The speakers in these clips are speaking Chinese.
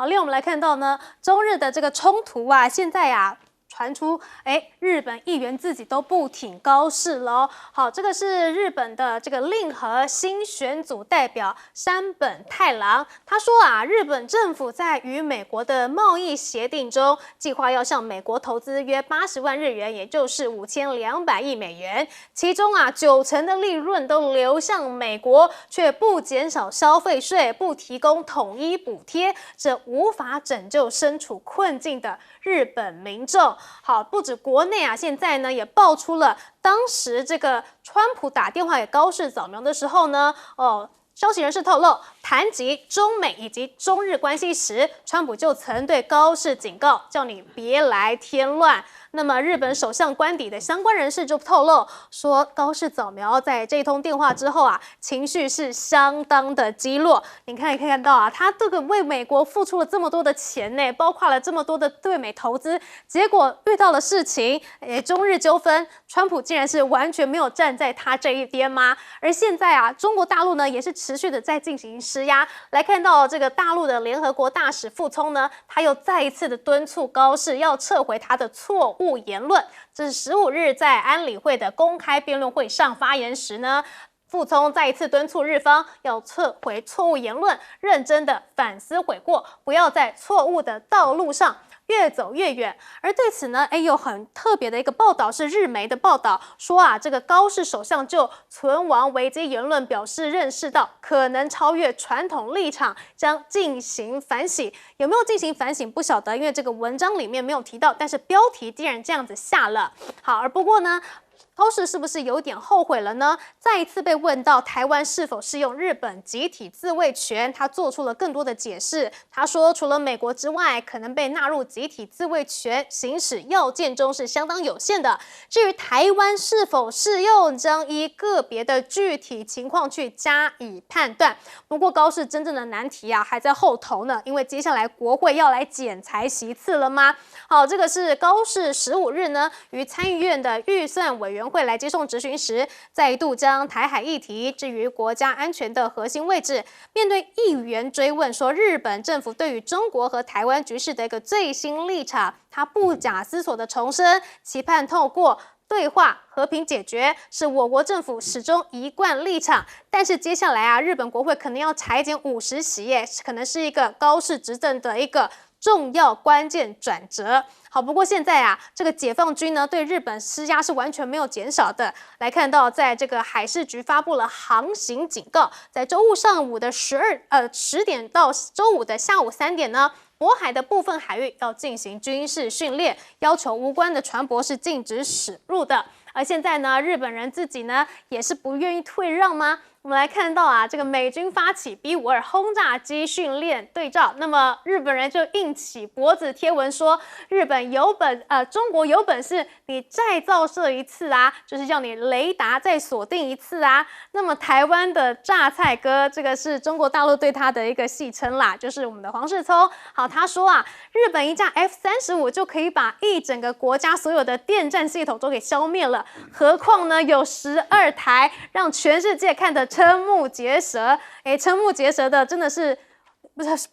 好，另外我们来看到呢，中日的这个冲突啊，现在啊。传出，日本议员自己都不挺高市了哦。好，这个是日本的这个令和新选组代表山本太郎，他说啊，日本政府在与美国的贸易协定中，计划要向美国投资约80万日元，也就是5200亿美元，其中啊90%的利润都流向美国，却不减少消费税，不提供统一补贴，这无法拯救身处困境的日本民众。好，不止国内啊，现在呢也爆出了当时这个川普打电话给高市早苗的时候呢，消息人士透露，谈及中美以及中日关系时，川普就曾对高市警告，叫你别来添乱。那么日本首相官邸的相关人士就透露说，高市早苗在这一通电话之后啊，情绪是相当的激落。你可以看到啊，他这个为美国付出了这么多的钱呢，包括了这么多的对美投资，结果遇到了事情，中日纠纷，川普竟然是完全没有站在他这一边吗？而现在啊，中国大陆呢也是持续的在进行施压。来看到这个大陆的联合国大使傅聪呢，他又再一次的敦促高市要撤回他的错误言论。这是15日在安理会的公开辩论会上发言时呢，傅聪再一次敦促日方要撤回错误言论，认真的反思悔过，不要在错误的道路上越走越远。而对此呢，有很特别的一个报道，是日媒的报道说啊，这个高市首相就存亡危机言论表示认识到可能超越传统立场，将进行反省。有没有进行反省不晓得，因为这个文章里面没有提到，但是标题既然这样子下了。好，而不过呢，高市是不是有点后悔了呢？再一次被问到台湾是否适用日本集体自卫权，他做出了更多的解释。他说，除了美国之外，可能被纳入集体自卫权行使要件中是相当有限的。至于台湾是否适用，将依个别的具体情况去加以判断。不过高市真正的难题啊，还在后头呢，因为接下来国会要来剪裁席次了吗？好，这个是高市15日呢，于参议院的预算委员会来接送质询时，再度将台海议题置于国家安全的核心位置。面对议员追问说日本政府对于中国和台湾局势的一个最新立场，他不假思索的重申，期盼透过对话和平解决是我国政府始终一贯立场。但是接下来啊，日本国会可能要裁减50席耶，可能是一个高市执政的一个重要关键转折。好，不过现在啊，这个解放军呢对日本施压是完全没有减少的。来看到，在这个海事局发布了航行警告，在周五上午的10点到周五的下午3点呢，渤海的部分海域要进行军事训练，要求无关的船舶是禁止驶入的。而现在呢，日本人自己呢也是不愿意退让吗？我们来看到啊，这个美军发起 B-52轰炸机训练对照，那么日本人就硬起脖子贴文说，中国有本事你再造射一次啊，就是叫你雷达再锁定一次啊。那么台湾的榨菜哥，这个是中国大陆对他的一个戏称啦，就是我们的黄世聪。好，他说啊，日本一架 F-35就可以把一整个国家所有的电战系统都给消灭了，何况呢有12台，让全世界看得瞠目结舌。瞠目结舌的真的是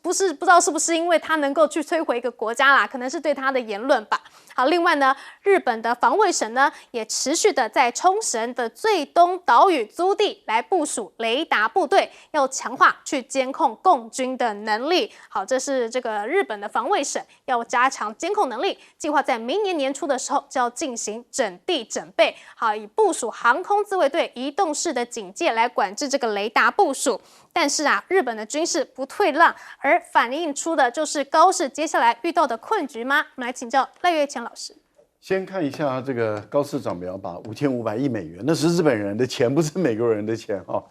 不知道是不是因为他能够去摧毁一个国家啦，可能是对他的言论吧。好，另外呢，日本的防卫省呢也持续的在冲绳的最东岛屿租地来部署雷达部队，要强化去监控共军的能力。好，这是这个日本的防卫省要加强监控能力，计划在明年年初的时候就要进行整地整备。好，以部署航空自卫队移动式的警戒来管制这个雷达部署。但是啊，日本的军事不退让，而反映出的就是高市接下来遇到的困局吗？我们来请教赖岳乾老师。先看一下这个高市早苗把5500亿美元，那是日本人的钱，不是美国人的钱哈。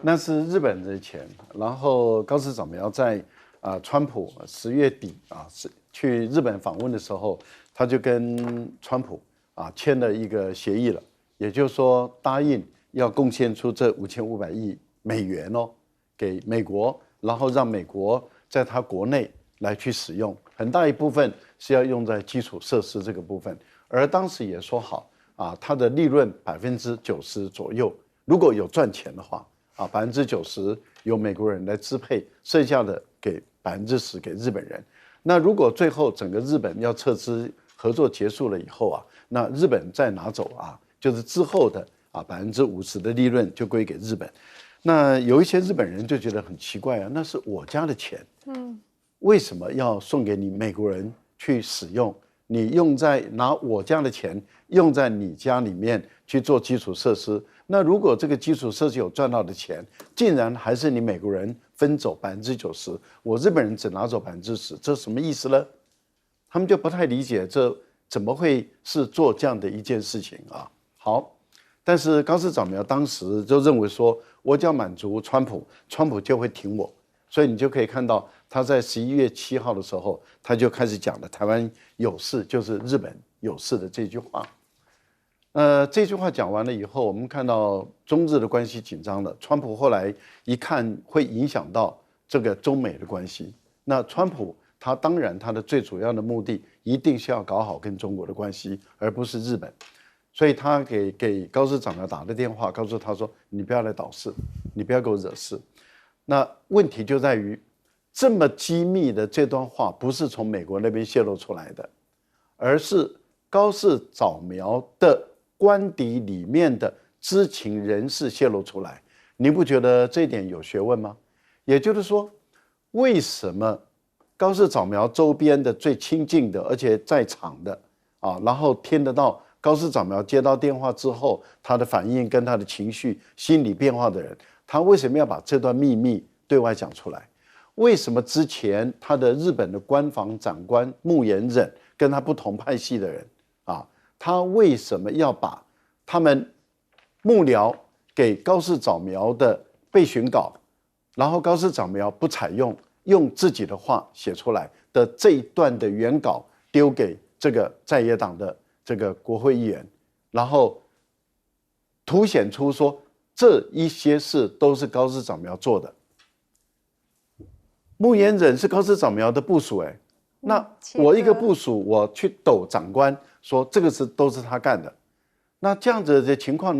那是日本人的钱。然后高市早苗在川普10月底去日本访问的时候，他就跟川普签了一个协议了，也就是说答应要贡献出这5500亿美元给美国，然后让美国在他国内来去使用，很大一部分是要用在基础设施这个部分。而当时也说好它的利润90%左右，如果有赚钱的话90%由美国人来支配，剩下的给10%给日本人。那如果最后整个日本要撤资，合作结束了以后啊，那日本再拿走啊，就是之后的50%的利润就归给日本。那有一些日本人就觉得很奇怪啊，那是我家的钱，为什么要送给你美国人去使用？你拿我家的钱用在你家里面去做基础设施，那如果这个基础设施有赚到的钱，竟然还是你美国人分走90%，我日本人只拿走10%，这什么意思呢？他们就不太理解，这怎么会是做这样的一件事情啊？好，但是高市早苗当时就认为说，我只要满足川普，川普就会挺我，所以你就可以看到他在11月7号的时候，他就开始讲了台湾有事就是日本有事的这句话。这句话讲完了以后，我们看到中日的关系紧张了，川普后来一看会影响到这个中美的关系，那川普他当然他的最主要的目的一定是要搞好跟中国的关系，而不是日本。所以他给高市早苗打的电话，告诉他说：“你不要来捣事，你不要给我惹事。”那问题就在于，这么机密的这段话不是从美国那边泄露出来的，而是高市早苗的官邸里面的知情人士泄露出来。你不觉得这一点有学问吗？也就是说，为什么高市早苗周边的最亲近的，而且在场的然后听得到高市早苗接到电话之后他的反应跟他的情绪、心理变化的人，他为什么要把这段秘密对外讲出来？为什么之前他的日本的官房长官木原忍跟他不同派系的人他为什么要把他们幕僚给高市早苗的备询稿，然后高市早苗不采用，用自己的话写出来的这一段的原稿丢给这个在野党的这个国会议员，然后凸显出说这一些事都是高市早苗做的。木原忍是高市早苗的部属，那我一个部属，我去斗长官说这个都是他干的，那这样子的情况，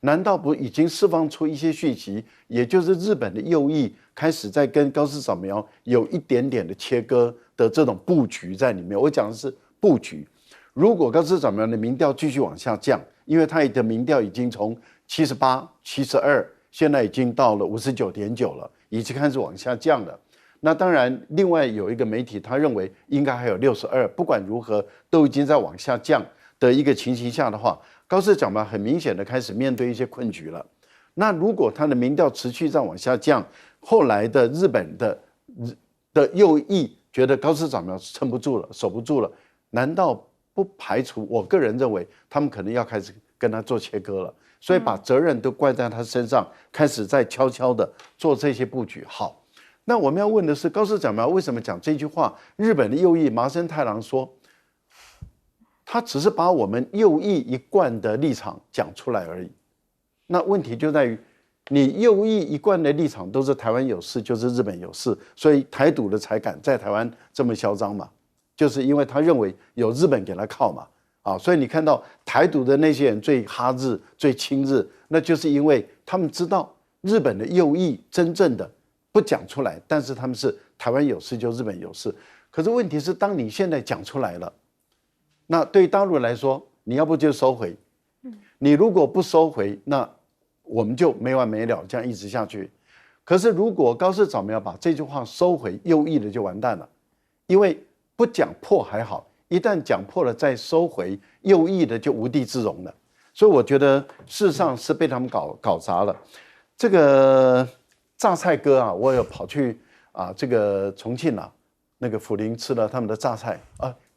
难道不已经释放出一些讯息？也就是日本的右翼开始在跟高市早苗有一点点的切割的这种布局在里面。我讲的是布局。如果高市早苗的民调继续往下降，因为他的民调已经从78、72，现在已经到了59.9了，已经开始往下降了。那当然，另外有一个媒体，他认为应该还有62，不管如何都已经在往下降的一个情形下的话，高市早苗很明显的开始面对一些困局了。那如果他的民调持续在往下降，后来的日本的右翼觉得高市早苗撑不住了，守不住了，难道不排除我个人认为他们可能要开始跟他做切割了，所以把责任都怪在他身上，开始在悄悄的做这些布局。好。那我们要问的是，高市早苗为什么讲这句话？日本的右翼麻生太郎说，他只是把我们右翼一贯的立场讲出来而已。那问题就在于，你右翼一贯的立场都是台湾有事就是日本有事，所以台独的才敢在台湾这么嚣张嘛，就是因为他认为有日本给他靠嘛，所以你看到台独的那些人最哈日、最亲日，那就是因为他们知道日本的右翼真正的。不讲出来，但是他们是台湾有事就日本有事。可是问题是，当你现在讲出来了，那对于大陆来说，你要不就收回，你如果不收回，那我们就没完没了，这样一直下去。可是如果高市早苗把这句话收回，右翼的就完蛋了，因为不讲破还好，一旦讲破了再收回，右翼的就无地自容了。所以我觉得事实上是被他们搞砸了。这个。榨菜哥我有跑去这个重庆那个府林吃了他们的榨菜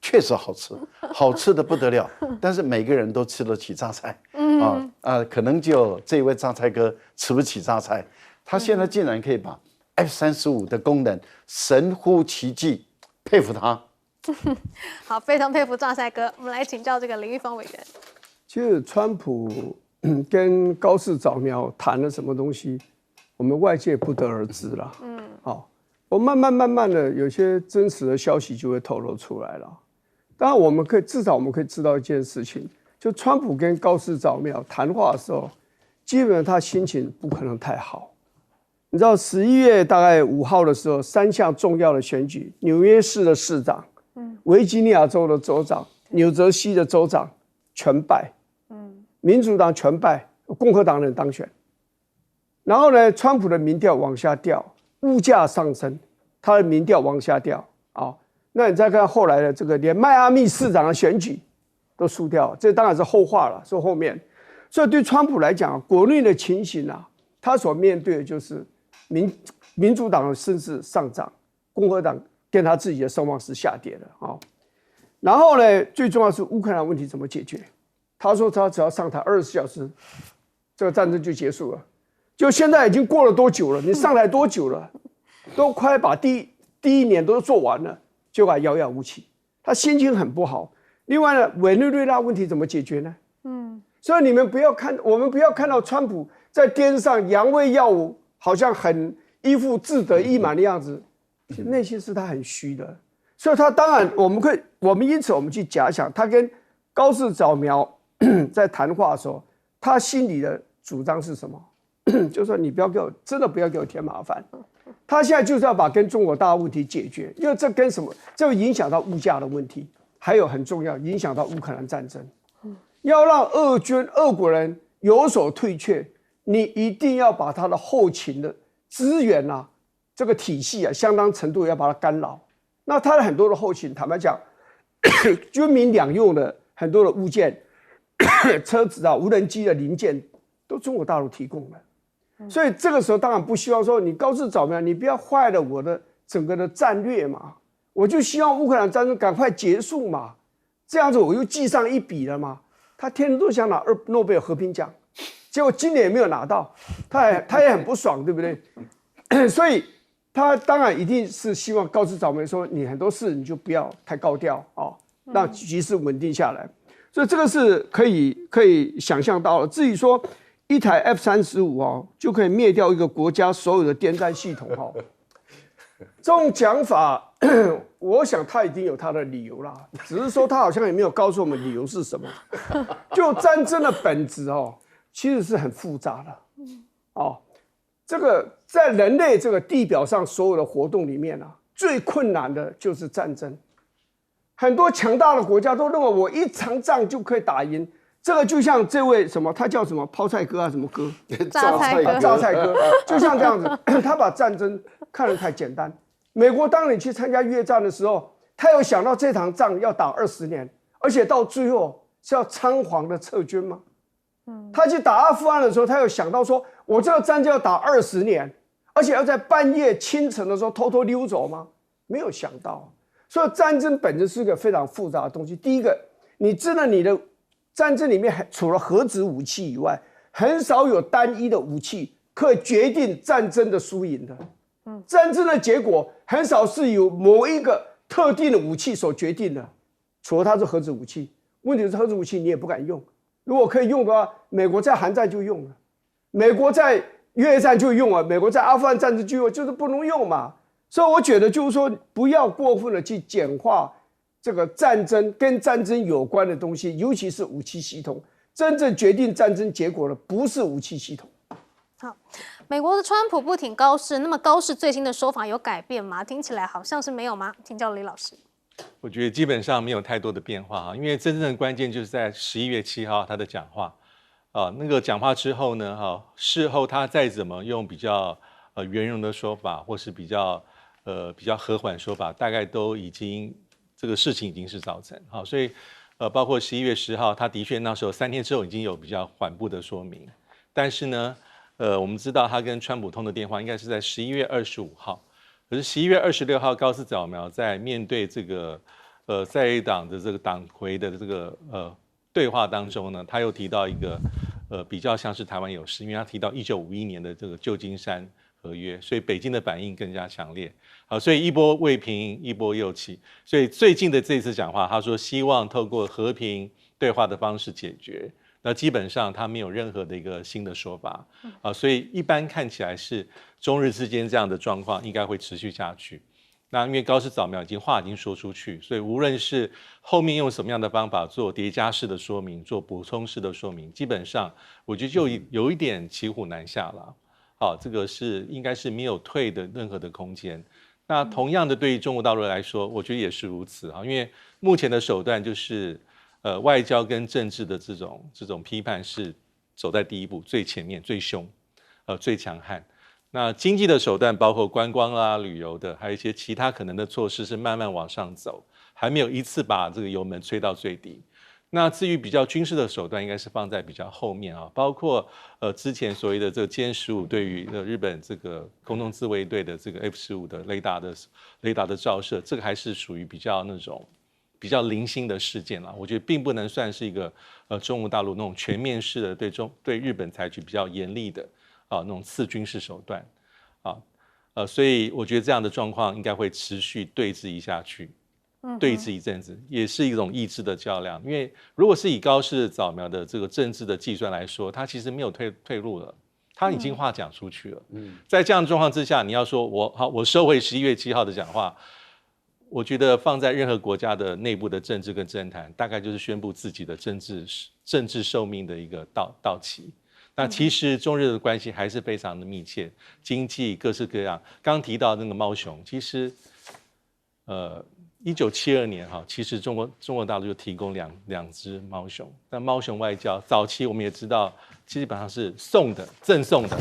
确实好吃，好吃的不得了。但是每个人都吃得起榨菜，可能就这位榨菜哥吃不起榨菜。他现在竟然可以把 F-35的功能神乎其技，佩服他。好，非常佩服榨菜哥。我们来请教这个林玉峰委员。其实川普跟高市早苗谈了什么东西？我们外界不得而知了。我慢慢的，有些真实的消息就会透露出来了。当然，至少我们可以知道一件事情，就川普跟高市早苗谈话的时候，基本上他心情不可能太好，你知道11月大概5号的时候，3项重要的选举，纽约市的市长，维吉尼亚州的州长，纽泽西的州长全败，民主党全败，共和党人当选。然后呢，川普的民调往下掉，物价上升，他的民调往下掉啊。那你再看后来的这个，连迈阿密市长的选举都输掉了，这当然是后话了，是后面。所以对川普来讲，国内的情形啊，他所面对的就是民主党的声势上涨，共和党跟他自己的声望是下跌的啊。然后呢，最重要是乌克兰问题怎么解决？他说他只要上台24小时，这个战争就结束了。就现在已经过了多久了？你上台多久了？都快把第一年都做完了，就还遥遥无期。他心情很不好。另外呢，委内瑞拉问题怎么解决呢？所以我们不要看到川普在电视上扬威耀武，好像很一副志得意满的样子，内心是他很虚的。所以他当然因此我们去假想，他跟高市早苗在谈话的时候，他心里的主张是什么？就是说你真的不要给我添麻烦。他现在就是要把跟中国大陆问题解决，因为这跟什么？这会影响到物价的问题，还有很重要，影响到乌克兰战争。要让俄国人有所退却，你一定要把他的后勤的资源啊，这个体系啊，相当程度要把它干扰。那他的很多的后勤，坦白讲，军民两用的很多的物件、车子啊、无人机的零件，都中国大陆提供的。所以这个时候当然不希望说你高市早苗，你不要坏了我的整个的战略嘛。我就希望乌克兰战争赶快结束嘛，这样子我又记上一笔了嘛。他天天都想拿诺贝尔和平奖，结果今年也没有拿到，他也很不爽，对不对？所以他当然一定是希望高市早苗说，你很多事你就不要太高调啊，让局势稳定下来。所以这个是可以想象到了。至于说一台 F-35哦，就可以灭掉一个国家所有的电站系统哦，这种讲法，我想他一定有他的理由啦，只是说他好像也没有告诉我们理由是什么。就战争的本质哦，其实是很复杂的哦。这个在人类这个地表上所有的活动里面啊，最困难的就是战争。很多强大的国家都认为我一场仗就可以打赢。这个就像这位什么，他叫什么泡菜哥啊，什么哥？榨菜哥，就像这样子，他把战争看得太简单。美国当你去参加越战的时候，他有想到这场仗要打20年，而且到最后是要仓皇的撤军吗？他去打阿富汗的时候，他有想到说，我这个战就要打20年，而且要在半夜清晨的时候偷偷溜走吗？没有想到。所以战争本身是一个非常复杂的东西。第一个，你知道你的战争里面除了核子武器以外，很少有单一的武器可以决定战争的输赢的。战争的结果很少是由某一个特定的武器所决定的，除了它是核子武器。问题是核子武器你也不敢用，如果可以用的话，美国在韩战就用了，美国在越战就用了，美国在阿富汗战争就用，就是不能用嘛。所以我觉得就是说，不要过分的去简化这个战争跟战争有关的东西，尤其是武器系统。真正决定战争结果的不是武器系统。好，美国的川普不挺高市，那么高市最新的说法有改变吗？听起来好像是没有吗？请教李老师。我觉得基本上没有太多的变化哈，因为真正的关键就是在11月7号他的讲话那个讲话之后呢事后他再怎么用比较圆融的说法，或是比较和缓说法，大概都已经这个事情已经是造成好，所以包括11月10号，他的确那时候3天之后已经有比较缓步的说明，但是呢我们知道他跟川普通的电话应该是在11月25号，可是11月26号高市早苗在面对这个在野党的这个党魁的这个对话当中呢，他又提到一个比较像是台湾有事，因为他提到1951年的这个旧金山合约，所以北京的反应更加强烈。好，所以一波未平一波又起，所以最近的这次讲话，他说希望透过和平对话的方式解决。那基本上他没有任何的一个新的说法所以一般看起来是中日之间这样的状况应该会持续下去。那因为高市早苗话已经说出去，所以无论是后面用什么样的方法做叠加式的说明，做补充式的说明，基本上我觉得就有一点骑虎难下了。好，这个应该是没有退的任何的空间。那同样的，对于中国大陆来说，我觉得也是如此啊，因为目前的手段就是外交跟政治的这种批判是走在第一步，最前面、最凶，最强悍。那经济的手段包括观光啊、旅游的，还有一些其他可能的措施是慢慢往上走，还没有一次把这个油门吹到最低。那至于比较军事的手段，应该是放在比较后面啊，包括之前所谓的这个歼15对于日本这个空中自卫队的这个 F-15的雷达的照射，这个还是属于比较那种比较零星的事件啦。我觉得并不能算是一个中国大陆那种全面式的对日本采取比较严厉的那种次军事手段啊所以我觉得这样的状况应该会持续对峙下去。对峙一阵子，也是一种意志的较量。因为如果是以高市早苗的这个政治的计算来说，他其实没有退路了，他已经话讲出去了。在这样的状况之下，你要说我收回11月7号的讲话，我觉得放在任何国家的内部的政治跟政坛，大概就是宣布自己的政治寿命的一个到期。那其实中日的关系还是非常的密切，经济各式各样。刚提到那个猫熊，其实1972年其实中国大陆就提供两只猫熊，但猫熊外交早期我们也知道，基本上是赠送的。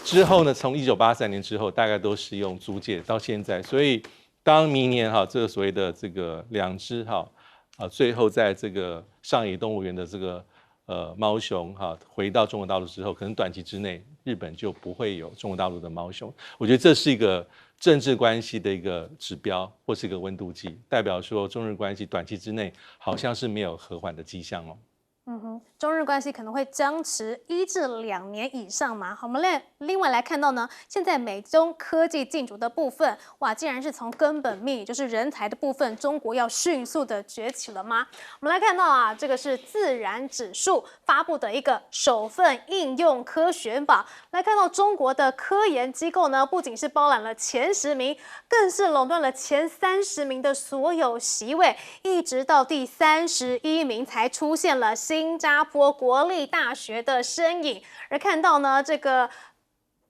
之后呢，从1983年之后，大概都是用租借到现在。所以当明年这个所谓的这个2只最后在这个上野动物园的这个猫熊回到中国大陆之后，可能短期之内日本就不会有中国大陆的猫熊。我觉得这是一个政治关系的一个指标，或是一个温度计，代表说中日关系短期之内好像是没有和缓的迹象哦。中日关系可能会僵持1至2年以上嘛？好，我们另外来看到呢，现在美中科技竞逐的部分，哇，竟然是从根本面，也就是人才的部分，中国要迅速的崛起了吗？我们来看到这个是自然指数发布的一个首份应用科学榜，来看到中国的科研机构呢，不仅是包揽了前10名，更是垄断了前30名的所有席位，一直到第31名才出现了新加坡国立大学的身影。而看到呢，这个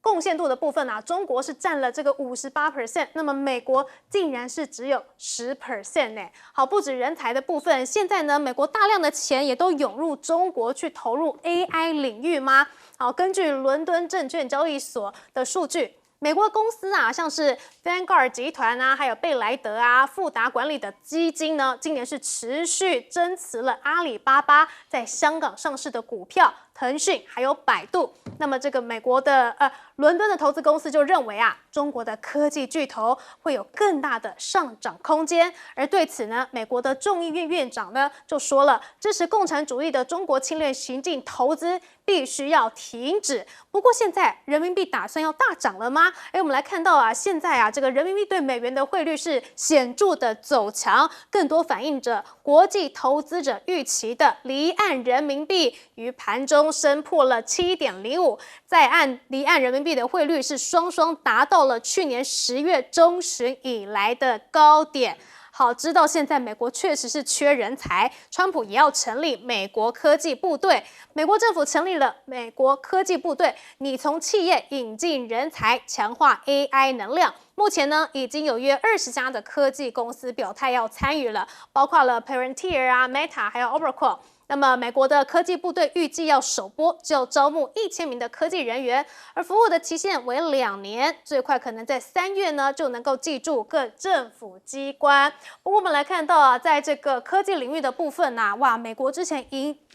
贡献度的部分中国是占了这个58%，那么美国竟然是只有10%呢。好，不止人才的部分，现在呢，美国大量的钱也都涌入中国去投入 AI 领域吗？好，根据伦敦证券交易所的数据，美国公司像是 Vanguard 集团还有贝莱德富达管理的基金呢，今年是持续增持了阿里巴巴在香港上市的股票、腾讯还有百度。那么这个美国的伦敦的投资公司就认为中国的科技巨头会有更大的上涨空间。而对此呢，美国的众议院院长呢就说了，支持共产主义的中国侵略行径投资必须要停止。不过现在人民币打算要大涨了吗？我们来看到现在这个人民币对美元的汇率是显著的走强，更多反映着国际投资者预期的离岸人民币于盘中升破了7.05，在离岸人民币的汇率是双双达到了去年10月中旬以来的高点。好，知道现在美国确实是缺人才，川普也要成立美国科技部队。美国政府成立了美国科技部队，你从企业引进人才，强化 AI 能量。目前呢，已经有约20家的科技公司表态要参与了，包括了 Palantir、Meta 还有 Oracle。那么，美国的科技部队预计要首波就要招募1000名的科技人员，而服务的期限为2年，最快可能在3月呢就能够进驻各政府机关。不过我们来看到在这个科技领域的部分哇，美国之前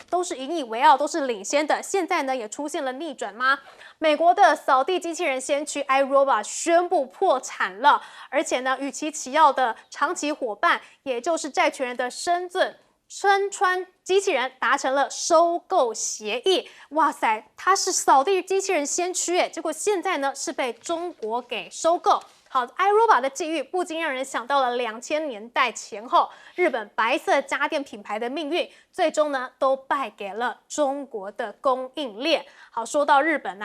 都是引以为傲，都是领先的，现在呢也出现了逆转吗？美国的扫地机器人先驱 iRobot 宣布破产了，而且呢，与其齐耀的长期伙伴，也就是债权人的深川机器人达成了收购协议。哇塞，它是扫地机器人先驱结果现在呢是被中国给收购。好 ，iRobot 的际遇不禁让人想到了2000年代前后日本白色家电品牌的命运，最终呢都败给了中国的供应链。好，说到日本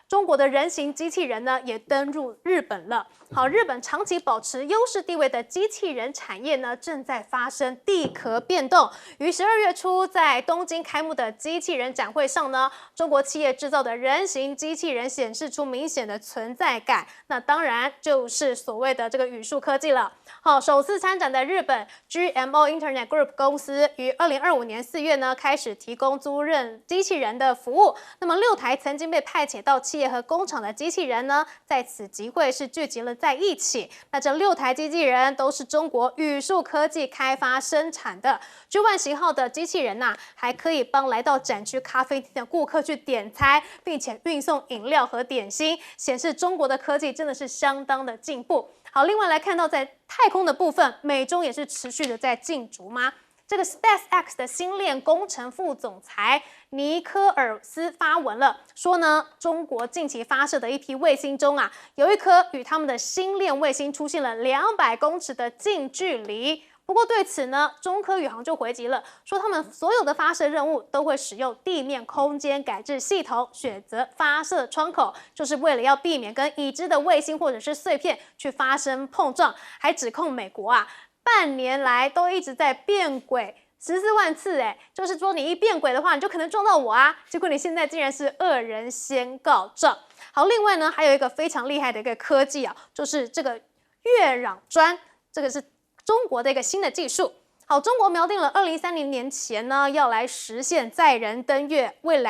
中国的人形机器人呢也登入日本了。好，日本长期保持优势地位的机器人产业呢，正在发生地壳变动。于12月初在东京开幕的机器人展会上呢，中国企业制造的人形机器人显示出明显的存在感。那当然就是所谓的这个语数科技了。好，首次参展的日本 GMO Internet Group 公司于2025年4月呢开始提供租赁机器人的服务。那么6台曾经被派遣到企业和工厂的机器人呢，在此集会是聚集了在一起。那这6台机器人都是中国语数科技开发生产的。G1型号的机器人还可以帮来到展区咖啡厅的顾客去点餐，并且运送饮料和点心，显示中国的科技真的是相当的进步。好，另外来看到在太空的部分，美中也是持续的在竞逐吗？这个 SpaceX 的星链工程副总裁尼科尔斯发文了，说呢，中国近期发射的一批卫星中有一颗与他们的星链卫星出现了200公尺的近距离。不过对此呢，中科宇航就回击了，说他们所有的发射任务都会使用地面空间感知系统选择发射窗口，就是为了要避免跟已知的卫星或者是碎片去发生碰撞，还指控美国半年来都一直在变轨14万次，就是说你一变轨的话，你就可能撞到我结果你现在竟然是恶人先告状。好，另外呢，还有一个非常厉害的一个科技就是这个月壤砖，这个是中国的一个新的技术。好，中国瞄定了2030年前呢，要来实现载人登月，未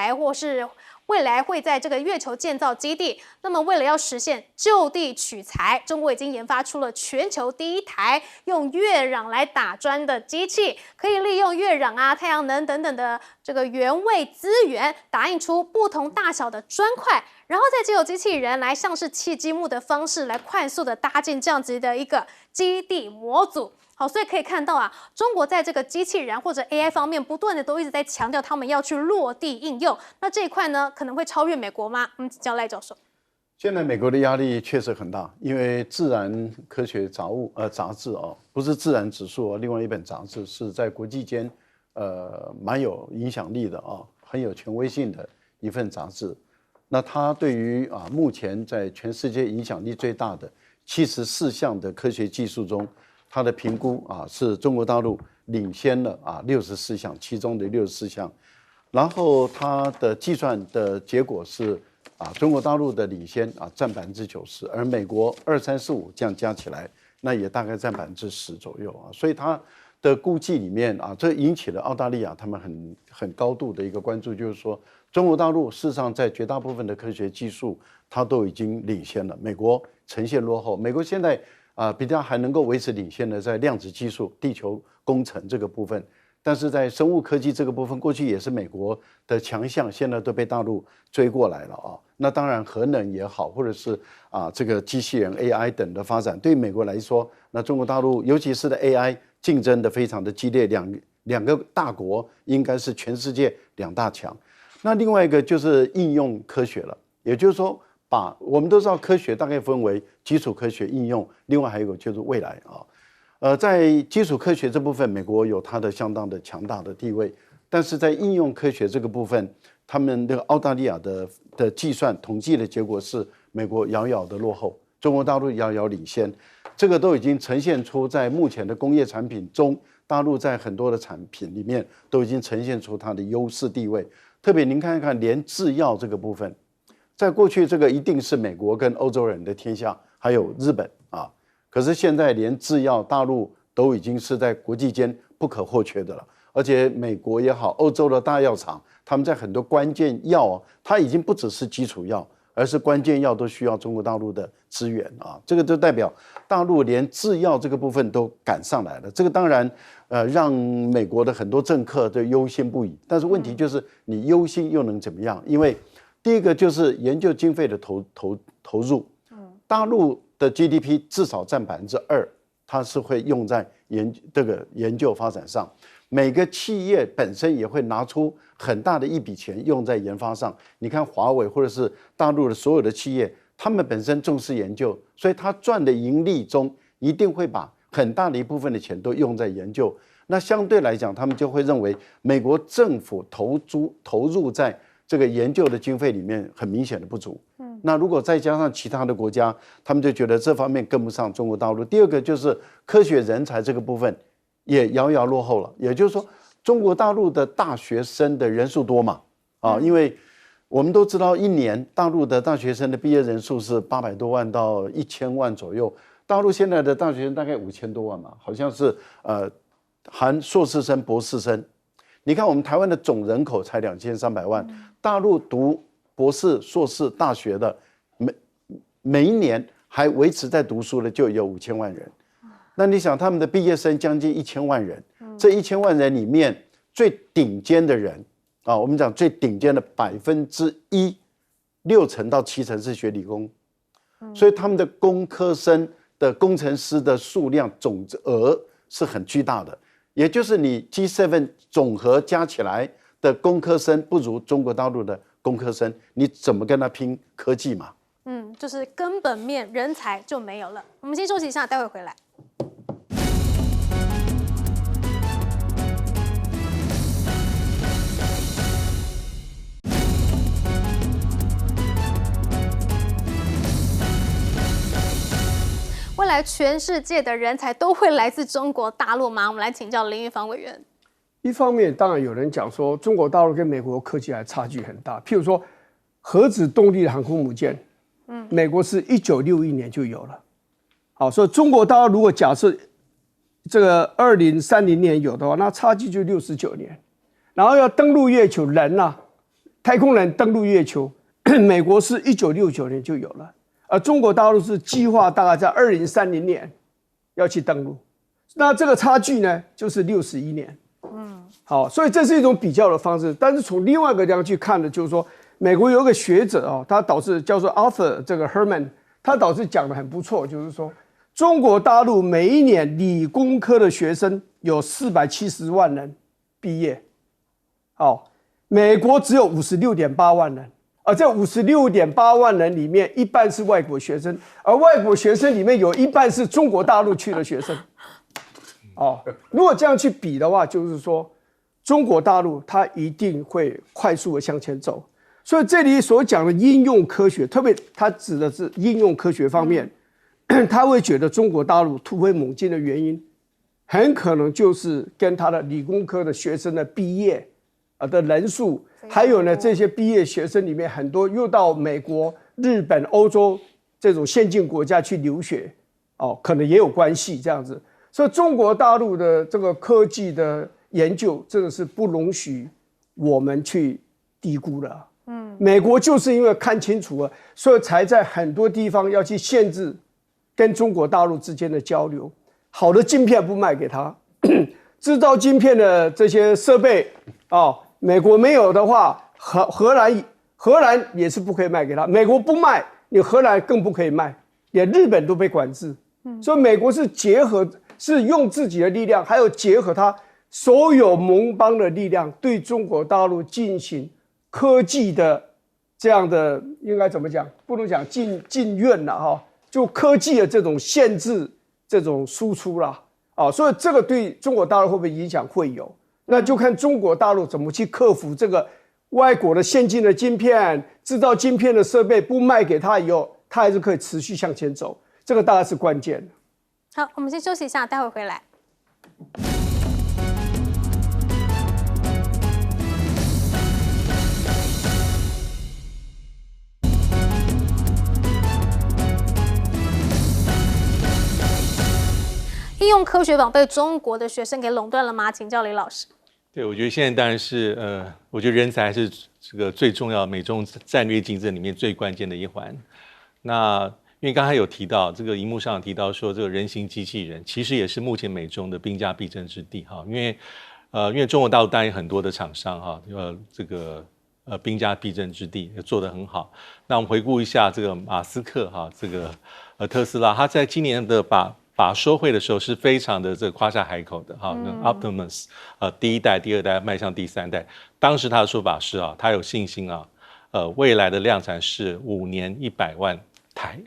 来会在这个月球建造基地。那么为了要实现就地取材，中国已经研发出了全球第一台用月壤来打砖的机器，可以利用月壤太阳能等等的这个原位资源，打印出不同大小的砖块，然后再借由机器人来像是砌积木的方式来快速的搭建这样子的一个基地模组。好，所以可以看到中国在这个机器人或者 AI 方面，不断的都一直在强调他们要去落地应用。那这一块呢，可能会超越美国吗？请教赖教授。现在美国的压力确实很大，因为《自然科学杂志不是《自然》指数另外一本杂志是在国际间蛮有影响力的很有权威性的一份杂志。那它对于目前在全世界影响力最大的74项的科学技术中，它的评估是中国大陆领先了64项，其中的64项，然后它的计算的结果是中国大陆的领先占90%，而美国2、3、4、5这样加起来，那也大概占10%左右所以它的估计里面这引起了澳大利亚他们很高度的一个关注，就是说中国大陆事实上在绝大部分的科学技术它都已经领先了，美国呈现落后。美国现在比较还能够维持领先的在量子技术、地球工程这个部分，但是在生物科技这个部分，过去也是美国的强项，现在都被大陆追过来了那当然核能也好，或者是这个机器人 AI 等的发展，对美国来说，那中国大陆尤其是的 AI 竞争的非常的激烈，两个大国应该是全世界2大强。那另外一个就是应用科学了，也就是说，我们都知道科学大概分为基础科学、应用，另外还有一个就是未来在基础科学这部分，美国有它的相当的强大的地位，但是在应用科学这个部分，他们那个澳大利亚的计算统计的结果是美国遥遥的落后，中国大陆遥遥领先，这个都已经呈现出在目前的工业产品中，大陆在很多的产品里面都已经呈现出它的优势地位。特别您看看，连制药这个部分，在过去这个一定是美国跟欧洲人的天下，还有日本可是现在连制药大陆都已经是在国际间不可或缺的了，而且美国也好，欧洲的大药厂，他们在很多关键药它已经不只是基础药，而是关键药都需要中国大陆的资源这个就代表大陆连制药这个部分都赶上来了。这个当然让美国的很多政客都忧心不已，但是问题就是你忧心又能怎么样？因为第一个就是研究经费的投入，大陆的 GDP 至少占2%，它是会用在这个研究发展上。每个企业本身也会拿出很大的一笔钱用在研发上。你看华为或者是大陆的所有的企业，他们本身重视研究，所以他赚的盈利中一定会把很大的一部分的钱都用在研究。那相对来讲，他们就会认为美国政府投入在这个研究的经费里面很明显的不足。那如果再加上其他的国家，他们就觉得这方面跟不上中国大陆。第二个就是科学人才这个部分也遥遥落后了。也就是说，中国大陆的大学生的人数多嘛？因为我们都知道，一年大陆的大学生的毕业人数是800多万到1000万左右。大陆现在的大学生大概5000多万嘛，好像是含硕士生、博士生。你看我们台湾的总人口才2300万，大陆读博士、硕士大学的每一年还维持在读书的就有5000万人。那你想他们的毕业生将近1000万人，这1000万人里面最顶尖的人我们讲最顶尖的1%，6成到7成是学理工，所以他们的工科生的工程师的数量总额是很巨大的，也就是你 G7 总和加起来的工科生不如中国大陆的工科生，你怎么跟他拼科技嘛？就是根本面人才就没有了。我们先休息一下，待会回来。未来全世界的人才都会来自中国大陆吗？我们来请教林玉芳委员。一方面，当然有人讲说，中国大陆跟美国科技还差距很大。譬如说，核子动力的航空母舰，美国是1961年就有了。好，所以中国大陆如果假设这个2030年有的话，那差距就69年。然后要登陆月球，太空人登陆月球，美国是1969年就有了。而中国大陆是计划大概在2030年要去登陆，那这个差距呢，就是61年。好，所以这是一种比较的方式。但是从另外一个地方去看的，就是说，美国有一个学者他导致叫做 Arthur 这个 Herman， 他导致讲的很不错，就是说，中国大陆每一年理工科的学生有470万人毕业，美国只有56.8万人。而这56.8万人里面，一半是外国学生，而外国学生里面有一半是中国大陆去的学生。如果这样去比的话，就是说，中国大陆它一定会快速的向前走。所以这里所讲的应用科学，特别它指的是应用科学方面，他会觉得中国大陆突飞猛进的原因，很可能就是跟他的理工科的学生的毕业的人数。还有呢，这些毕业学生里面很多又到美国、日本、欧洲这种先进国家去留学，可能也有关系这样子。所以中国大陆的这个科技的研究真的是不容许我们去低估了。美国就是因为看清楚了，所以才在很多地方要去限制跟中国大陆之间的交流。好的晶片不卖给他，制造晶片的这些设备美国没有的话，荷兰也是不可以卖给他。美国不卖，你荷兰更不可以卖，连日本都被管制。所以美国是用自己的力量，还有结合他所有盟邦的力量，对中国大陆进行科技的这样的应该怎么讲？不能讲禁运了就科技的这种限制，这种输出啦所以这个对中国大陆会不会影响？会有。那就看中国大陆怎么去克服这个外国的先进的晶片，制造晶片的设备不卖给他以后，他还是可以持续向前走，这个大概是关键。好，我们先休息一下，待会回来。应用科学网被中国的学生给垄断了吗？请教李老师。对，我觉得现在当然是我觉得人才还是这个最重要美中战略竞争里面最关键的一环。那因为刚才有提到这个荧幕上有提到说，这个人形机器人其实也是目前美中的兵家必争之地因为中国大陆当然有很多的厂商这个兵家必争之地也做得很好。那我们回顾一下这个马斯克这个特斯拉，他在今年的把收会的时候是非常的这个夸下海口的Optimus 第一代、第二代迈向第三代，当时他的说法是他有信心未来的量产是5年100万台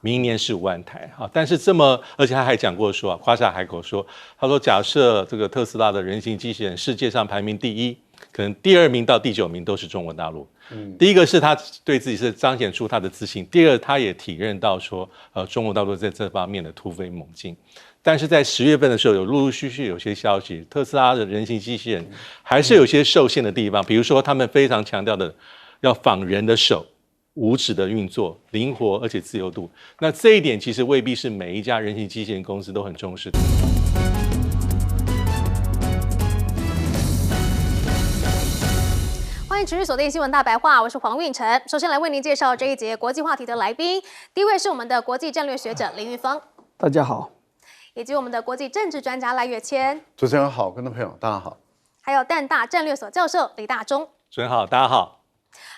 明年15万台。好，但是而且他还讲过说夸下海口说，他说假设这个特斯拉的人形机器人世界上排名第1，可能第2名到第9名都是中国大陆。第一个是他对自己是彰显出他的自信，第二他也体认到说，中国大陆在这方面的突飞猛进。但是在10月份的时候，有陆陆续续有些消息，特斯拉的人形机器人还是有些受限的地方，比如说他们非常强调的要仿人的手，无指的运作，灵活而且自由度。那这一点其实未必是每一家人形机器人公司都很重视的。欢迎持续锁定新闻大白话，我是黄韵晨。首先来为您介绍这一节国际话题的来宾，第一位是我们的国际战略学者林玉峰，大家好，以及我们的国际政治专家赖岳谦。主持人好，观众朋友大家好。还有淡大战略所教授李大中。主持人好，大家好。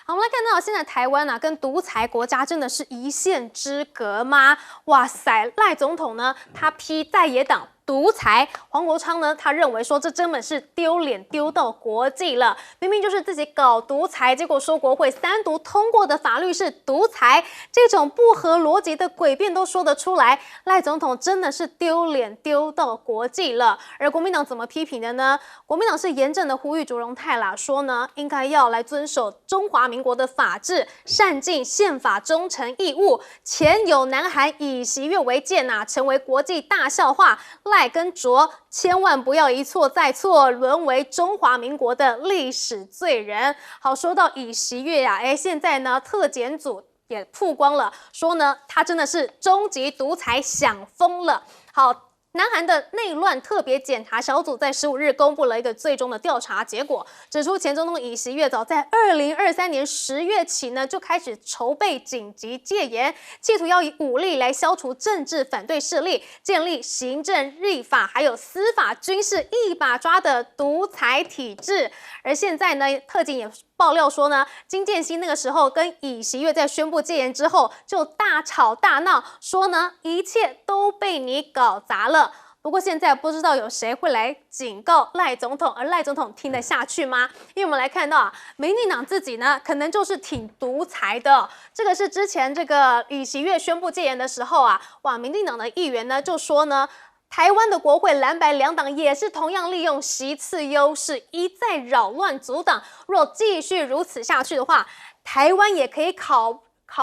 好，我们来看到现在台湾跟独裁国家真的是一线之隔吗？哇塞，赖总统呢，他批在野党独裁，黄国昌呢，他认为说这根本是丢脸丢到国际了，明明就是自己搞独裁，结果说国会3读通过的法律是独裁，这种不合逻辑的诡辩都说得出来，赖总统真的是丢脸丢到国际了。而国民党怎么批评的呢？国民党是严正的呼吁卓荣泰啦，说呢应该要来遵守中华民国的法治，善尽宪法忠诚义务。前有南韩以习越为鉴成为国际大笑话，赖跟卓千万不要一错再错，沦为中华民国的历史罪人。好，说到以习越现在呢特检组也曝光了，说呢他真的是终极独裁，想疯了。好。南韩的内乱特别检查小组在15日公布了一个最终的调查结果，指出前总统尹锡悦早在2023年10月起呢就开始筹备紧急戒严，企图要以武力来消除政治反对势力，建立行政、立法还有司法、军事一把抓的独裁体制。而现在呢，特警也爆料说呢，金建熙那个时候跟尹锡悦在宣布戒严之后就大吵大闹，说呢一切都被你搞砸了。不过现在不知道有谁会来警告赖总统，而赖总统听得下去吗？因为我们来看到民进党自己呢，可能就是挺独裁的。这个是之前这个尹锡悦宣布戒严的时候哇，民进党的议员呢就说呢，台湾的国会蓝白两党也是同样利用席次优势，一再扰乱阻挡。若继续如此下去的话，台湾也可以考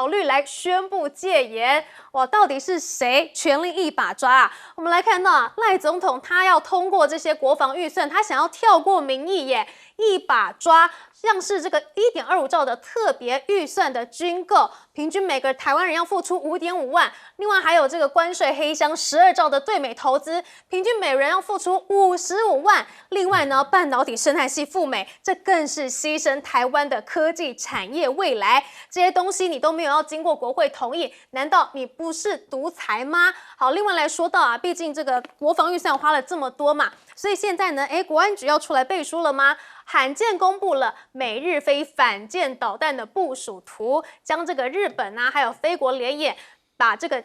虑来宣布戒严。哇，到底是谁权力一把抓我们来看到赖总统他要通过这些国防预算，他想要跳过民意耶，一把抓。像是这个1.25兆的特别预算的军购，平均每个台湾人要付出5.5万，另外还有这个关税黑箱12兆的对美投资，平均每人要付出55万。另外呢，半导体生态系赴美，这更是牺牲台湾的科技产业未来。这些东西你都没有要经过国会同意，难道你不是独裁吗？好，另外来说到毕竟这个国防预算花了这么多嘛，所以现在呢，国安局要出来背书了吗？罕见公布了美日菲反舰导弹的部署图，将这个日本还有菲国联演，把这个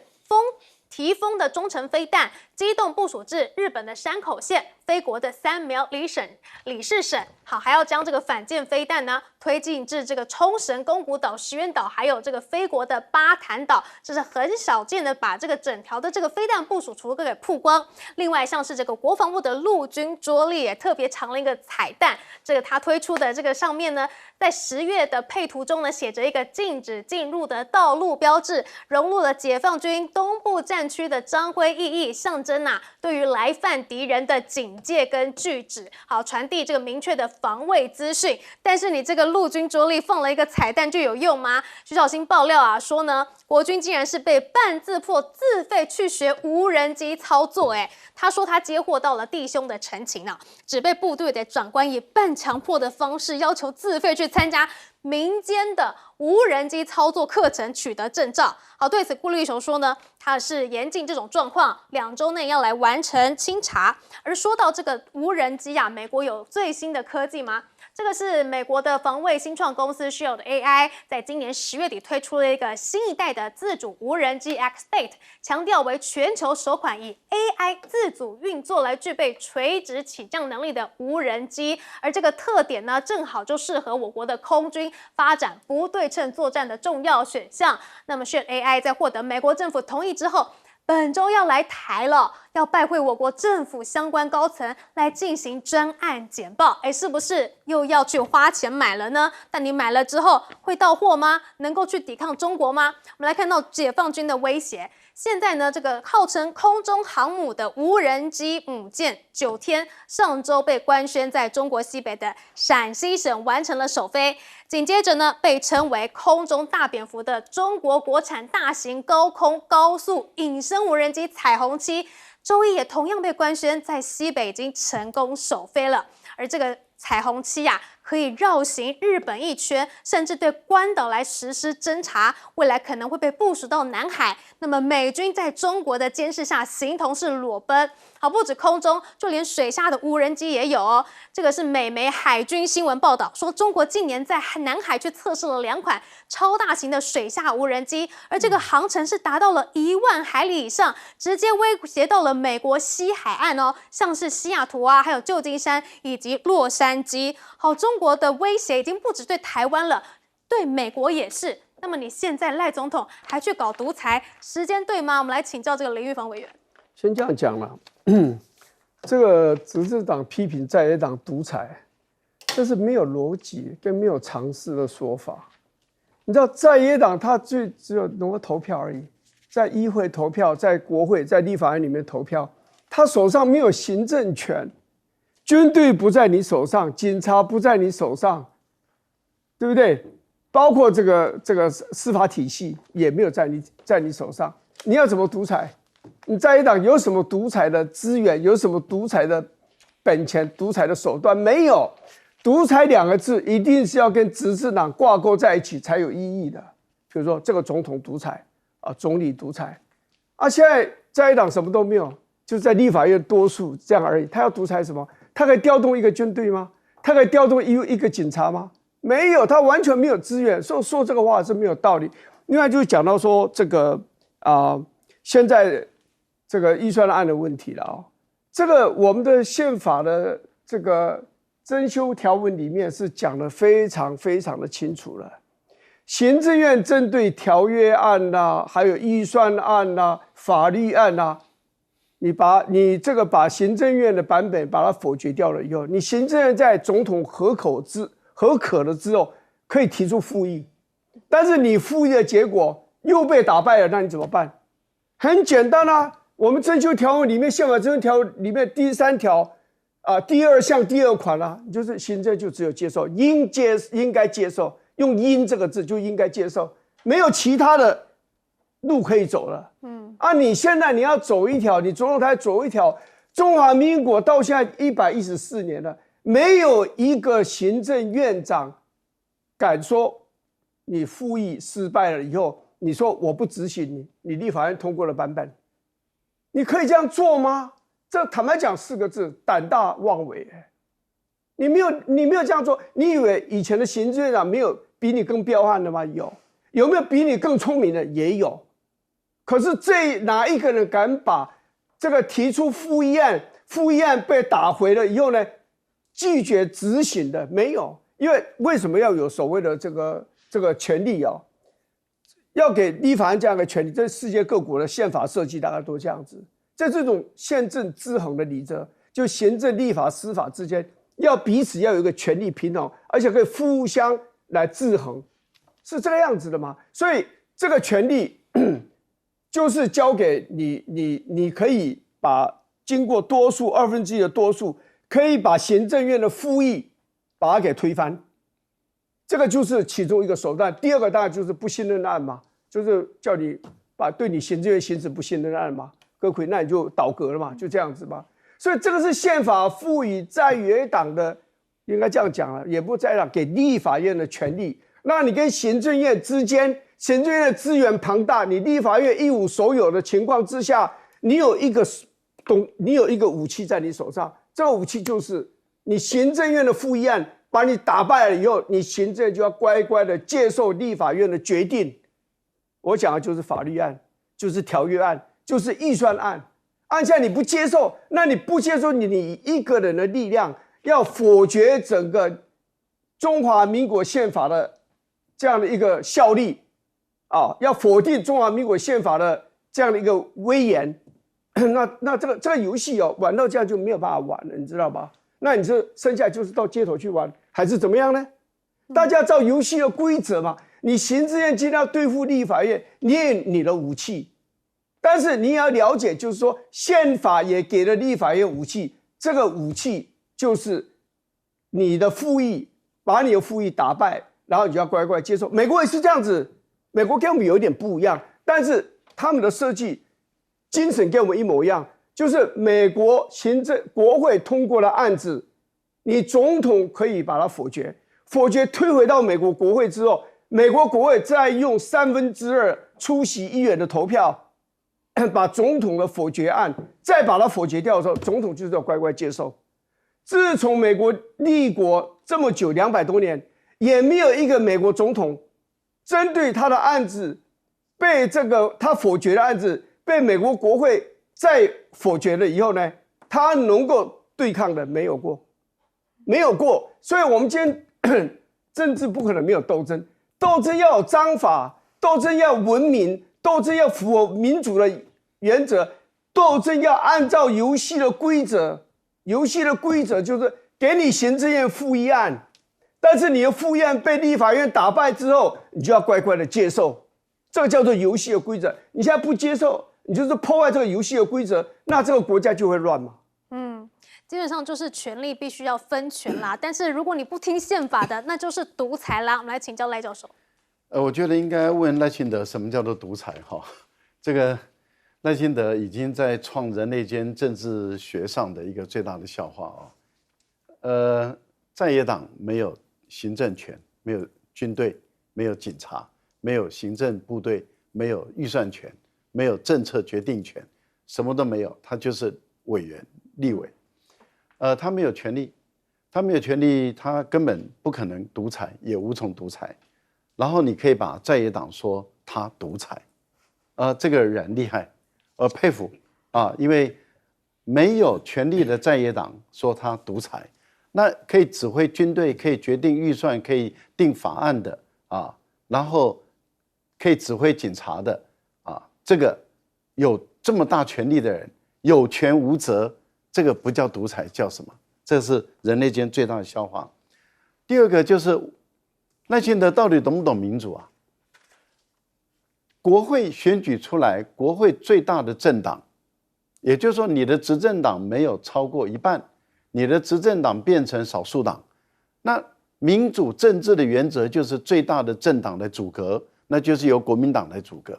提封的中程飞弹机动部署至日本的山口县、菲国的三苗里市省。好，还要将这个反舰飞弹呢推进至这个冲绳、宫古岛、石垣岛，还有这个菲国的巴坦岛。这是很少见的，把这个整条的这个飞弹部署图给曝光。另外，像是这个国防部的陆军桌历也特别藏了一个彩蛋，这个他推出的这个上面呢，在10月的配图中呢，写着一个禁止进入的道路标志，融入了解放军东部战区的章徽意义，象征对于来犯敌人的警戒跟拒止，好传递这个明确的防卫资讯。但是你这个陆军桌历放了一个彩蛋就有用吗？徐小新爆料说呢，国军竟然是被半自破自费去学无人机操作。他说他接获到了弟兄的陈情只被部队的长官以半强迫的方式要求自费去参加民间的无人机操作课程，取得证照。好，对此顾立雄说呢，他是严禁这种状况，2周内要来完成清查。而说到这个无人机美国有最新的科技吗？这个是美国的防卫新创公司 Shield AI 在今年10月底推出了一个新一代的自主无人机 X-Bait， 强调为全球首款以 AI 自主运作来具备垂直起降能力的无人机。而这个特点呢，正好就适合我国的空军发展不对称作战的重要选项。那么 Shield AI 在获得美国政府同意之后，本周要来台了，要拜会我国政府相关高层来进行专案简报。是不是又要去花钱买了呢？但你买了之后会到货吗？能够去抵抗中国吗？我们来看到解放军的威胁。现在呢，这个号称空中航母的无人机母舰9天，上周被官宣在中国西北的陕西省完成了首飞。紧接着呢，被称为空中大蝙蝠的中国国产大型高空高速隐身无人机彩虹7，周一也同样被官宣在西北已经成功首飞了。而这个彩虹7可以绕行日本一圈，甚至对关岛来实施侦查，未来可能会被部署到南海。那么美军在中国的监视下形同是裸奔。好，不止空中，就连水下的无人机也有哦。这个是美媒海军新闻报道说，中国近年在南海去测试了2款超大型的水下无人机，而这个航程是达到了1万海里以上，直接威胁到了美国西海岸哦，像是西雅图还有旧金山以及洛杉矶。好，中国的威胁已经不止对台湾了，对美国也是。那么你现在赖总统还去搞独裁，时间对吗？我们来请教这个林玉峰委员。先这样讲了，这个执政党批评在野党独裁，这是没有逻辑跟没有常识的说法。你知道在野党他只有能够投票而已，在议会投票，在国会、在立法院里面投票，他手上没有行政权，军队不在你手上，警察不在你手上，对不对？包括这个司法体系也没有在你手上，你要怎么独裁？你在野党有什么独裁的资源？有什么独裁的本钱？独裁的手段？没有。独裁2个字一定是要跟执政党挂钩在一起才有意义的。比如说这个总统独裁总理独裁现在在野党什么都没有，就是在立法院多数这样而已。他要独裁什么？他可以调动一个军队吗？他可以调动一个警察吗？没有，他完全没有资源。说这个话是没有道理。另外就是讲到说这个现在这个预算案的问题了这个我们的宪法的这个增修条文里面是讲得非常非常的清楚了。行政院针对条约案还有预算案法律案你这个把行政院的版本把它否决掉了以后，你行政院在总统合可了之后可以提出复议，但是你复议的结果又被打败了，那你怎么办？很简单我们增修条文里面，宪法增修条文里面第3条第2项第2款就是行政就只有接受，应该接受，用应这个字就应该接受，没有其他的路可以走了。你现在你要走一条，你总统台走一条，中华民国到现在114年了，没有一个行政院长敢说你复议失败了以后，你说我不执行你立法院通过的版本，你可以这样做吗？这坦白讲4个字，胆大妄为。你没有这样做，你以为以前的行政院长没有比你更彪悍的吗？有没有比你更聪明的？也有。可是哪一个人敢把这个提出复议案被打回了以后呢，拒绝执行的？没有。因为什么要有所谓的这个权利要给立法院这样的权利，这世界各国的宪法设计大概都这样子。这种宪政制衡的理则，就行政、立法、司法之间要彼此要有一个权力平衡，而且可以互相来制衡，是这个样子的吗？所以这个权力就是交给你可以把经过多数1/2的多数，可以把行政院的复议把它给推翻，这个就是其中一个手段。第2个当然就是不信任案嘛，就是叫你对你行政院行使不信任案嘛，阁揆那你就倒阁了嘛，就这样子嘛。所以这个是宪法赋予在野党的，应该这样讲了，也不在党给立法院的权利。那你跟行政院之间，行政院的资源庞大，你立法院一无所有的情况之下，你有一个武器在你手上，这个武器就是你行政院的复议案把你打败了以后，你行政就要乖乖的接受立法院的决定。我讲的就是法律案，就是条约案，就是预算案。按下你不接受，那你不接受你一个人的力量要否决整个中华民国宪法的这样的一个效力啊，要否定中华民国宪法的这样的一个威严。那这个游戏哦，玩到这样就没有办法玩了，你知道吧？那你这剩下就是到街头去玩，还是怎么样呢？大家照游戏的规则嘛。你行政院今天要对付立法院，你也有你的武器，但是你也要了解，就是说宪法也给了立法院武器，这个武器就是你的复议，把你的复议打败，然后你就要乖乖接受。美国也是这样子，美国跟我们有一点不一样，但是他们的设计精神跟我们一模一样，就是美国行政国会通过的案子，你总统可以把它否决，推回到美国国会之后，美国国会再用2/3出席议员的投票，把总统的否决案再把它否决掉的时候，总统就是要乖乖接受。自从美国立国这么久200多年，也没有一个美国总统针对他的案子被他否决的案子被美国国会再否决了以后呢，他能够对抗的没有过。所以我们今天政治不可能没有斗争。斗争要有章法，斗争要文明，斗争要符合民主的原则，斗争要按照游戏的规则。游戏的规则就是给你行政院复议案，但是你的复议案被立法院打败之后，你就要乖乖的接受，这个叫做游戏的规则。你现在不接受，你就是破坏这个游戏的规则，那这个国家就会乱嘛。基本上就是权力必须要分权啦，但是如果你不听宪法的，那就是独裁啦。我们来请教赖教授。我觉得应该问赖清德什么叫做独裁哈？这个赖清德已经在创人类间政治学上的一个最大的笑话啊。在野党没有行政权，没有军队，没有警察，没有行政部队，没有预算权，没有政策决定权，什么都没有，他就是委员、立委。他没有权利，他根本不可能独裁，也无从独裁。然后你可以把在野党说他独裁，这个人厉害，佩服啊，因为没有权力的在野党说他独裁，那可以指挥军队，可以决定预算，可以定法案的啊，然后可以指挥警察的啊，这个有这么大权力的人，有权无责。这个不叫独裁，叫什么？这是人类间最大的笑话。第二个就是赖清德到底懂不懂民主啊？国会选举出来，国会最大的政党，也就是说你的执政党没有超过一半，你的执政党变成少数党。那民主政治的原则就是最大的政党来组阁，那就是由国民党来组阁。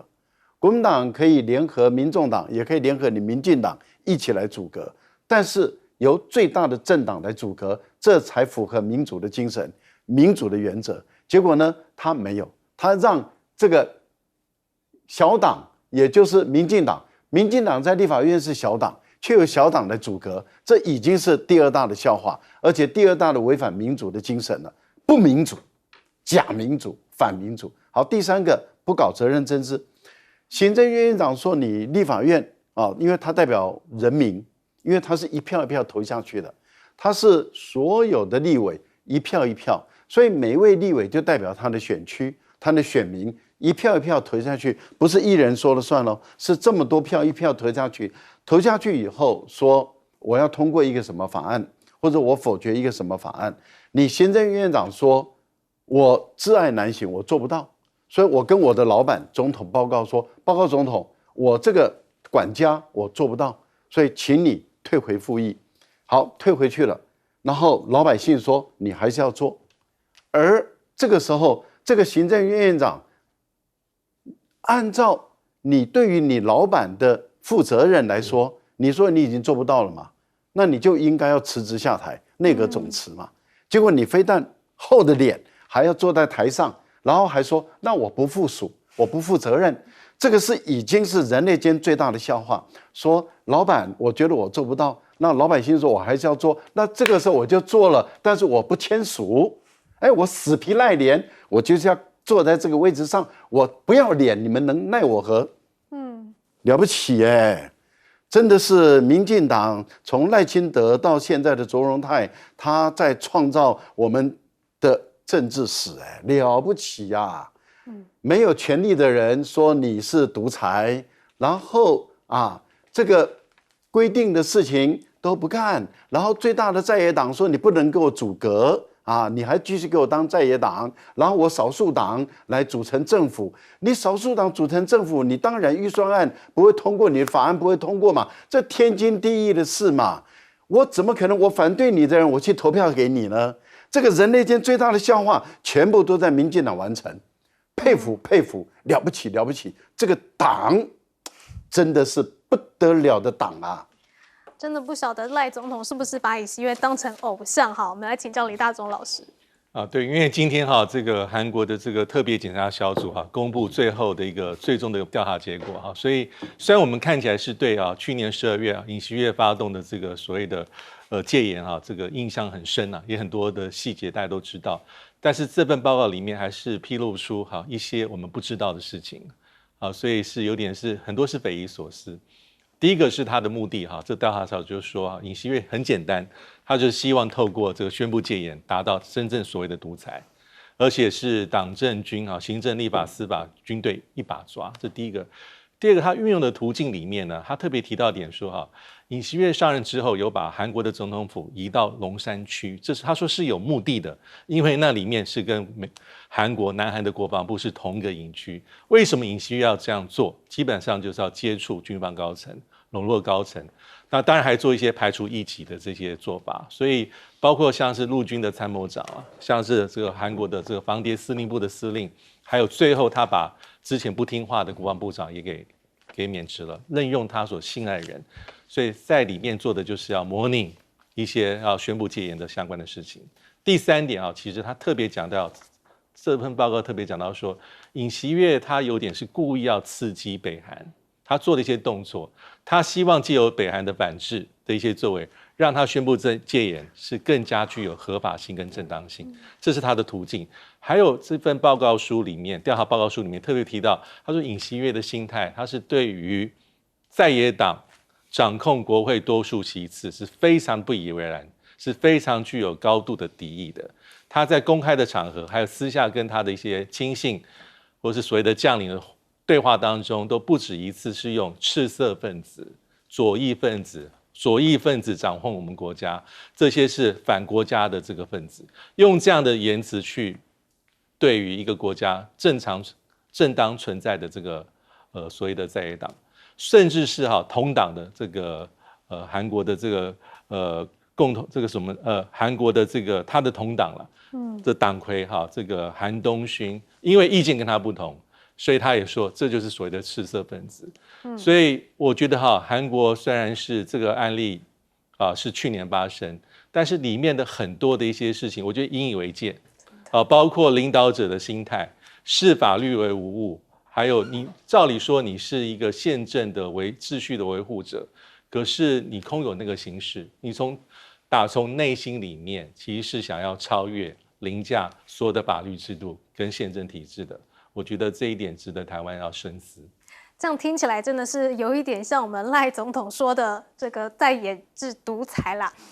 国民党可以联合民众党，也可以联合你民进党一起来组阁。但是由最大的政党来组阁，这才符合民主的精神、民主的原则。结果呢，他没有，他让这个小党，也就是民进党在立法院是小党，却有小党来组阁，这已经是第二大的笑话，而且第二大的违反民主的精神了，不民主、假民主、反民主。好，第三个不搞责任政治，行政院院长说你立法院啊，因为他代表人民。因为他是一票一票投下去的，他是所有的立委一票一票，所以每一位立委就代表他的选区、他的选民，一票一票投下去，不是一人说了算咯，是这么多票一票投下去，投下去以后说我要通过一个什么法案，或者我否决一个什么法案，你行政院院长说我挚爱难行，我做不到，所以我跟我的老板总统报告说，报告总统，我这个管家我做不到，所以请你退回复议。好，退回去了，然后老百姓说你还是要做，而这个时候这个行政院院长按照你对于你老板的负责任来说，你说你已经做不到了嘛，那你就应该要辞职下台，内阁总辞嘛。结果你非但厚着脸还要坐在台上，然后还说那我不负属，我不负责任，这个是已经是人类间最大的笑话。说老板我觉得我做不到，那老百姓说我还是要做，那这个时候我就做了，但是我不签署，哎，我死皮赖脸，我就是要坐在这个位置上，我不要脸，你们能奈我何？了不起哎！真的是民进党从赖清德到现在的卓荣泰，他在创造我们的政治史，哎，了不起呀！没有权力的人说你是独裁，然后这个规定的事情都不干，然后最大的在野党说你不能给我阻隔你还继续给我当在野党，然后我少数党来组成政府。你少数党组成政府，你当然预算案不会通过，你的法案不会通过嘛，这天经地义的事嘛。我怎么可能我反对你的人我去投票给你呢？这个人类间最大的笑话全部都在民进党完成，佩服佩服，了不起了不起，这个党真的是不得了的党啊！真的不晓得赖总统是不是把尹锡悦当成偶像？好，我们来请教李大中老师。对，因为今天这个韩国的这个特别检查小组公布最后的一个最终的调查结果所以虽然我们看起来是对去年12月尹锡悦发动的这个所谓的戒严这个印象很深也很多的细节大家都知道，但是这份报告里面还是披露出一些我们不知道的事情所以是有点很多是匪夷所思。第一个是他的目的这调查小组就是说尹锡悦很简单，他就是希望透过这个宣布戒严达到真正所谓的独裁，而且是党政军行政立法司法军队一把抓，这第一个。第二个，他运用的途径里面呢，他特别提到点说尹锡悦上任之后有把韩国的总统府移到龙山区，这是他说是有目的的，因为那里面是跟韩国南韩的国防部是同一个营区。为什么尹锡悦要这样做？基本上就是要接触军方高层，笼络高层，那当然还做一些排除异己的这些做法，所以包括像是陆军的参谋长像是这个韩国的这个防谍司令部的司令，还有最后他把之前不听话的国防部长也给免职了，任用他所信赖的人，所以在里面做的就是要模拟一些要宣布戒严的相关的事情。第三点其实他特别讲到，这份报告特别讲到说，尹锡悦他有点是故意要刺激北韩，他做的一些动作，他希望藉由北韩的反制的一些作为，让他宣布戒严是更加具有合法性跟正当性，这是他的途径。还有这份报告书里面，调查报告书里面特别提到，他说尹锡悦的心态，他是对于在野党掌控国会多数席次是非常不以为然，是非常具有高度的敌意的。他在公开的场合，还有私下跟他的一些亲信，或是所谓的将领的对话当中，都不止一次是用赤色分子、左翼分子掌控我们国家，这些是反国家的这个分子，用这样的言辞去对于一个国家正当存在的这个所谓的在野党，甚至是同党的这个韩国的这个共同这个什么韩国的这个他的同党了，这党魁这个韩东勋，因为意见跟他不同，所以他也说这就是所谓的赤色分子。所以我觉得韩国虽然是这个案例是去年发生，但是里面的很多的一些事情，我觉得引以为戒包括领导者的心态，视法律为无物，还有你照理说你是一个宪政的秩序的维护者，可是你空有那个形式，你打从内心里面其实是想要超越凌驾所有的法律制度跟宪政体制的。我觉得这一点值得台湾要深思。这样听起来真的是有一点像我们赖总统说的这个在野制独裁啦。